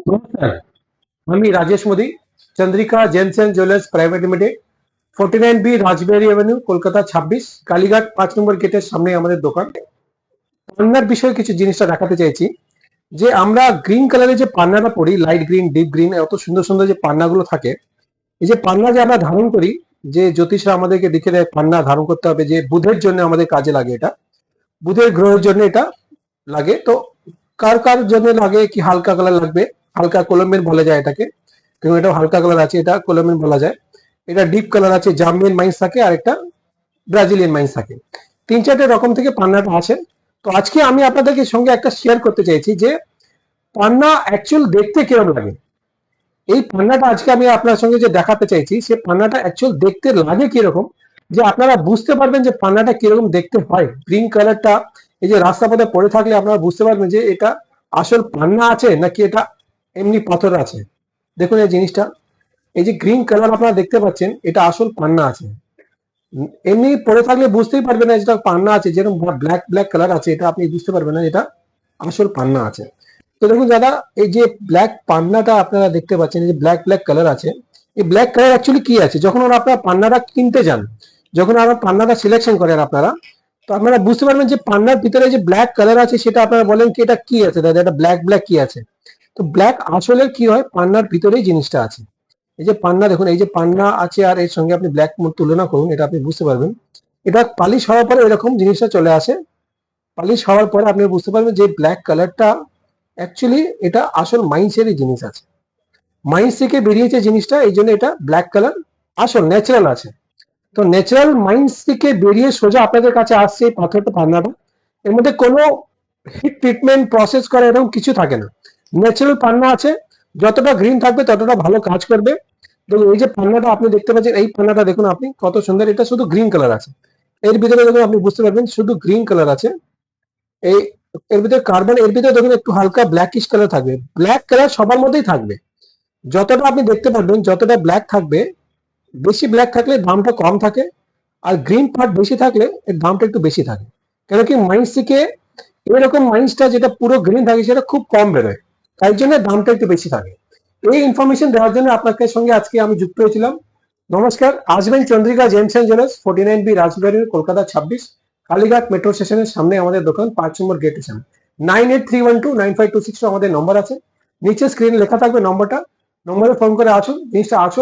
নমস্কার, আমি Rajesh Modi, Chandrika gems and jewellers private limited, 49B Rajbihari avenue, Kolkata 26, Kalighat 5 number গেটের সামনে আমাদের দোকান। পান্নার বিষয়ে কিছু জিনিসটা দেখাতে চাইছি যে আমরা গ্রিন কালারের যে পান্নাটা পরি, লাইট গ্রিন, ডিপ গ্রিন, এত সুন্দর সুন্দর যে পান্নাগুলো থাকে, এই যে পান্না যে আমরা ধারণ করি, যে জ্যোতিষরা আমাদেরকে দেখে দেয় পান্না ধারণ করতে হবে, যে বুধের জন্য আমাদের কাজে লাগে, এটা বুধের গ্রহের জন্য এটা লাগে। তো কার কার জন্য লাগে, কি হালকা কালার লাগবে, হালকা কলমের বলা যায় এটাকে, কিন্তু এটা হালকা কালার আছে, এটা কলমের বলা যায়। এটা ডিপ কালার আছে, জাম্বিয়ান মাইন্স থাকে, আর একটা ব্রাজিলিয়ান মাইন্স থাকে। 3-4টে রকম থেকে পান্নাটা আছে। তো আজকে আমি আপনাদেরকে সঙ্গে একটা শেয়ার করতে চাইছি যে পান্না অ্যাকচুয়াল দেখতে কিরকম লাগে। এই পান্নাটা আজকে আমি আপনার সঙ্গে যে দেখাতে চাইছি, সে পান্নাটা অ্যাকচুয়াল দেখতে লাগে কিরকম, যে আপনারা বুঝতে পারবেন যে পান্নাটা কিরকম দেখতে হয়। গ্রিন কালারটা এই যে রাস্তা পথে পড়ে থাকলে আপনারা বুঝতে পারবেন যে এটা আসল পান্না আছে নাকি এটা এমনি পাথর আছে। দেখুন এই জিনিসটা, এই যে গ্রিন কালার আপনারা দেখতে পাচ্ছেন, এটা আসল পান্না আছে। এমনি পড়ে থাকলে বুঝতেই পারবেন না যেটা পান্না আছে, যেরকম ব্ল্যাক ব্ল্যাক কালার আছে, এটা আপনি বুঝতে পারবেন না এটা আসল পান্না আছে। তো দেখুন দাদা, এই যে ব্ল্যাক পান্নাটা আপনারা দেখতে পাচ্ছেন, এই যে ব্ল্যাক ব্ল্যাক কালার আছে, এই ব্ল্যাক কালার অ্যাকচুয়ালি কি আছে, যখন ওরা আপনারা পান্নাটা কিনতে যান, যখন আপনারা পান্নাটা সিলেকশন করেন আপনারা, তো আপনারা বুঝতে পারবেন যে পান্নার ভিতরে যে ব্ল্যাক কালার আছে, সেটা আপনারা বলেন কি এটা কি আছে দাদা, এটা ব্ল্যাক ব্ল্যাক কি আছে। তো ব্ল্যাক আসলে কি হয়, পান্নার ভিতরেই জিনিসটা আছে। এই যে পান্না দেখুন, এই যে পান্না আছে আর এর সঙ্গে আপনি ব্ল্যাক তুলনা করুন, এটা আপনি বুঝতে পারবেন। এটা পালিশ হওয়ার পরে এরকম জিনিসটা চলে আসে। পালিশ হওয়ার পরে আপনি বুঝতে পারবেন যে ব্ল্যাক কালারটা অ্যাকচুয়ালি এটা আসল মাইন্সেরই জিনিস আছে, মাইন্স থেকে বেরিয়েছে জিনিসটা, এই জন্য এটা ব্ল্যাক কালার আসল ন্যাচারাল আছে। তো ন্যাচারাল মাইন্স থেকে বেরিয়ে সোজা আপনাদের কাছে আসছে এই পাথরটা, পান্নাটা। এর মধ্যে কোনো হিট ট্রিটমেন্ট প্রসেস করা এরকম কিছু থাকে না, ন্যাচারাল পান্না আছে। যতটা গ্রিন থাকবে ততটা ভালো কাজ করবে। দেখুন এই যে পান্নাটা আপনি দেখতে পাচ্ছেন, এই পান্নাটা দেখুন আপনি কত সুন্দর, এটা শুধু গ্রিন কালার আছে। এর ভিতরে দেখুন আপনি বুঝতে পারবেন শুধু গ্রিন কালার আছে। এই এর ভিতরে কার্বন, এর ভিতরে দেখুন একটু হালকা ব্ল্যাকিশ কালার থাকবে। ব্ল্যাক কালার সবার মধ্যেই থাকবে, যতটা আপনি দেখতে পারবেন যতটা ব্ল্যাক থাকবে, বেশি ব্ল্যাক থাকলে দামটা কম থাকে, আর গ্রিন পার্ট বেশি থাকলে এর দামটা একটু বেশি থাকে। কেন কি মাইন্স থেকে এরকম মাইন্সটা যেটা পুরো গ্রিন থাকে সেটা খুব কম বেরোয়, তাই জন্য দামটা একটু বেশি থাকে। এই ইনফরমেশন দেওয়ার জন্য আপনাকে সঙ্গে আজকে আমি যুক্ত হয়েছিলাম। নমস্কার, আসবেন Chandrika gems and jewellers, 49B Rajbihari, Kolkata 26, Kalighat metro স্টেশনের সামনে আমাদের দোকান, 5 নম্বর গেটের সামনে। 9831295262 আমাদের নম্বর আছে, নিচে স্ক্রিনে লেখা থাকবে নম্বরটা, নম্বরে ফোন করে আসুন, জিনিসটা আসুন।